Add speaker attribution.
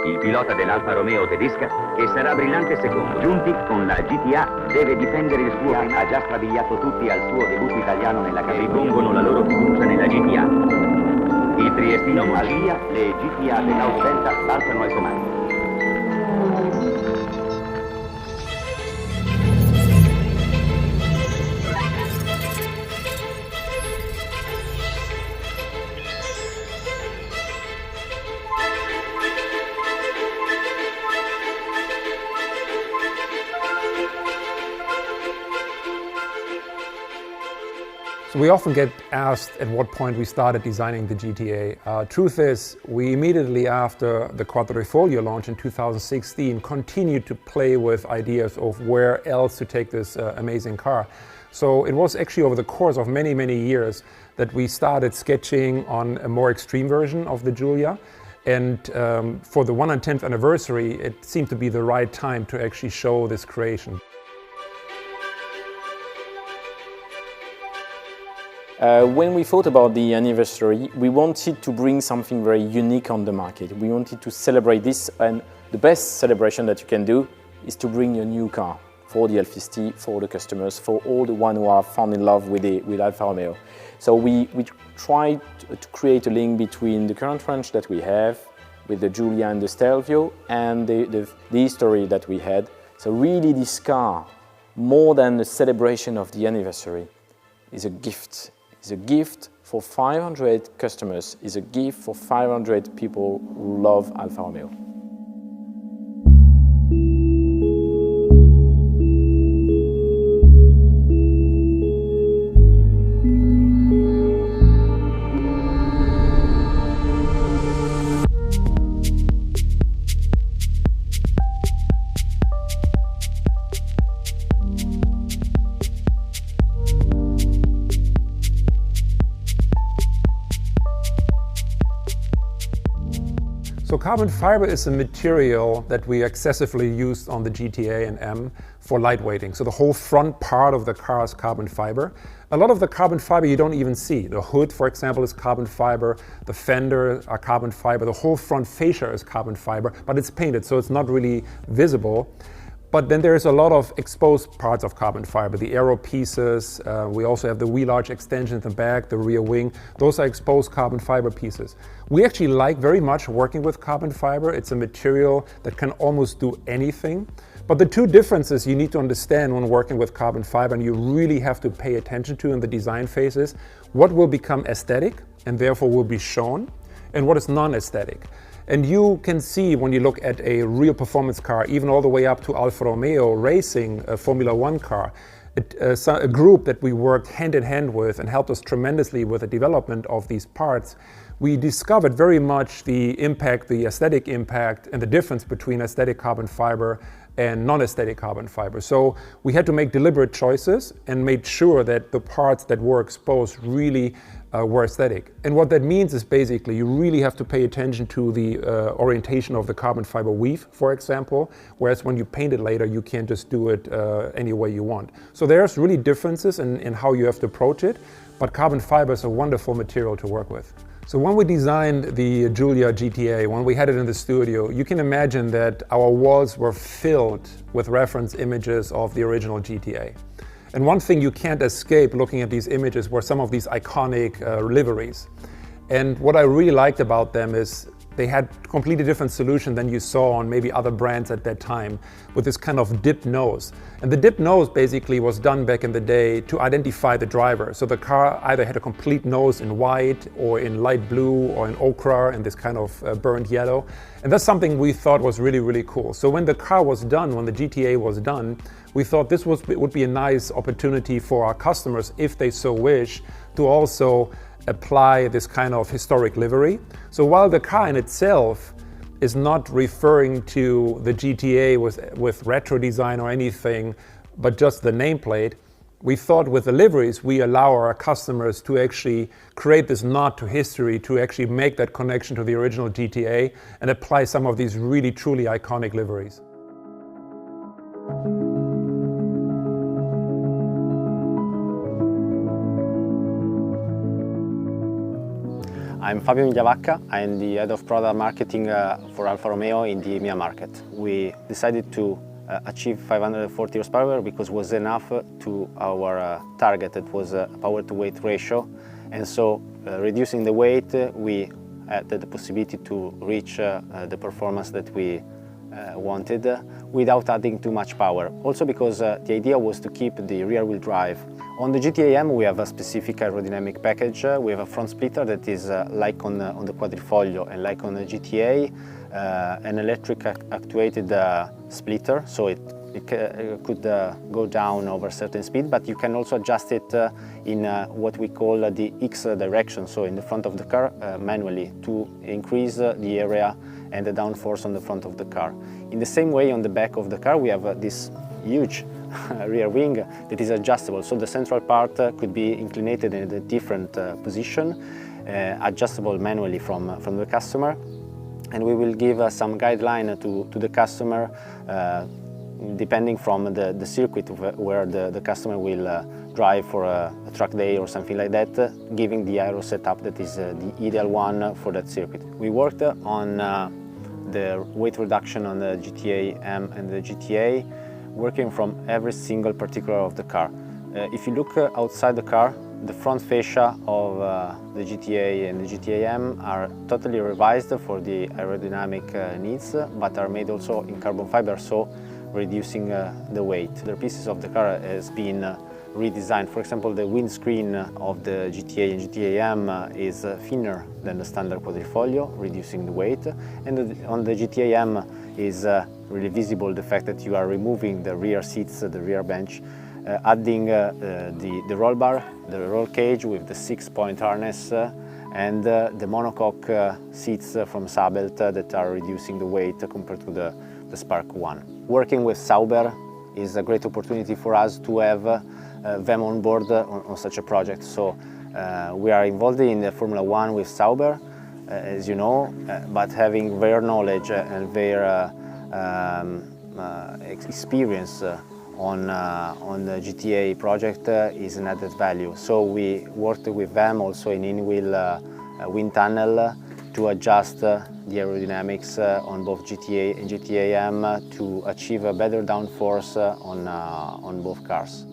Speaker 1: il pilota dell'Alfa Romeo tedesca, che sarà brillante secondo. Giunti con la GTA, deve difendere il suo prima. Ha già strabiliato tutti al suo debutto italiano nella categoria. Ripongono la loro fiducia nella GTA. Il triestino al via, le GTA dell'Aus Delta balzano al comando.
Speaker 2: We often get asked at what point we started designing the GTA. Truth is, we immediately after the Quadrifoglio launch in 2016 continued to play with ideas of where else to take this amazing car. So it was actually over the course of many, many years that we started sketching on a more extreme version of the Giulia. And for the 110th anniversary, it seemed to be the right time to actually show this creation.
Speaker 3: When we thought about the anniversary, we wanted to bring something very unique on the market. We wanted to celebrate this, and the best celebration that you can do is to bring a new car for the Alfisti, for the customers, for all the ones who are fallen in love with Alfa Romeo. So we tried to create a link between the current range that we have with the Giulia and the Stelvio and the history that we had. So really this car, more than a celebration of the anniversary, is a gift. It's a gift for 500 customers, is a gift for 500 people who love Alfa Romeo.
Speaker 2: So carbon fiber is a material that we excessively used on the GTA and M for lightweighting. So the whole front part of the car is carbon fiber. A lot of the carbon fiber you don't even see. The hood, for example, is carbon fiber. The fender are carbon fiber. The whole front fascia is carbon fiber, but it's painted, so it's not really visible. But then there's a lot of exposed parts of carbon fiber, the aero pieces. We also have the wheel arch extension in the back, the rear wing. Those are exposed carbon fiber pieces. We actually like very much working with carbon fiber. It's a material that can almost do anything. But the two differences you need to understand when working with carbon fiber, and you really have to pay attention to in the design phases, what will become aesthetic and therefore will be shown, and what is non-aesthetic. And you can see when you look at a real performance car, even all the way up to Alfa Romeo racing a Formula One car, a group that we worked hand in hand with and helped us tremendously with the development of these parts. We discovered very much the impact, the aesthetic impact, and the difference between aesthetic carbon fiber and non-aesthetic carbon fiber. So we had to make deliberate choices and made sure that the parts that were exposed really were aesthetic. And what that means is basically you really have to pay attention to the orientation of the carbon fiber weave, for example, whereas when you paint it later, you can't just do it any way you want. So there's really differences in how you have to approach it, but carbon fiber is a wonderful material to work with. So when we designed the Giulia GTA, when we had it in the studio, you can imagine that our walls were filled with reference images of the original GTA. And one thing you can't escape looking at these images were some of these iconic liveries. And what I really liked about them is they had a completely different solution than you saw on maybe other brands at that time, with this kind of dipped nose. And the dipped nose basically was done back in the day to identify the driver. So the car either had a complete nose in white or in light blue or in ochre and this kind of burnt yellow. And that's something we thought was really, really cool. So when the car was done, when the GTA was done, we thought this would be a nice opportunity for our customers, if they so wish, to also apply this kind of historic livery. So while the car in itself is not referring to the GTA with retro design or anything, but just the nameplate, we thought with the liveries, we allow our customers to actually create this nod to history, to actually make that connection to the original GTA and apply some of these really truly iconic liveries.
Speaker 4: I'm Fabio Migliavacca. I'm the head of product marketing for Alfa Romeo in the EMEA market. We decided to achieve 540 horsepower because it was enough to our target. It was a power to weight ratio, and so reducing the weight we had the possibility to reach the performance that we wanted without adding too much power. Also because the idea was to keep the rear wheel drive. On the GTA EM we have a specific aerodynamic package. We have a front splitter that is like on the Quadrifoglio and like on the GTA, an electric actuated splitter, so it could go down over certain speed, but you can also adjust it in what we call the X direction, so in the front of the car manually, to increase the area and the downforce on the front of the car. In the same way, on the back of the car we have this huge rear wing that is adjustable, so the central part could be inclinated in a different position, adjustable manually from the customer, and we will give some guideline to the customer depending from the circuit where the customer will drive for a track day or something like that, giving the aero setup that is the ideal one for that circuit. We worked on the weight reduction on the GTA M and the GTA, working from every single particular of the car. If you look outside the car, the front fascia of the GTA and the GTA M are totally revised for the aerodynamic needs, but are made also in carbon fiber, so reducing the weight. The pieces of the car has been redesigned. For example, the windscreen of the GTA and GTA M is thinner than the standard Quadrifoglio, reducing the weight. And on the GTA M is really visible the fact that you are removing the rear seats, the rear bench, adding the roll bar, the roll cage with the 6-point harness, and the monocoque seats from Sabelt that are reducing the weight compared to the Spark 1. Working with Sauber is a great opportunity for us to have them on board on such a project. So we are involved in the Formula 1 with Sauber, as you know, but having their knowledge and their experience on the GTA project is an added value. So we worked with them also in in-wheel wind tunnel to adjust the aerodynamics on both GTA and GTA M to achieve a better downforce on both cars.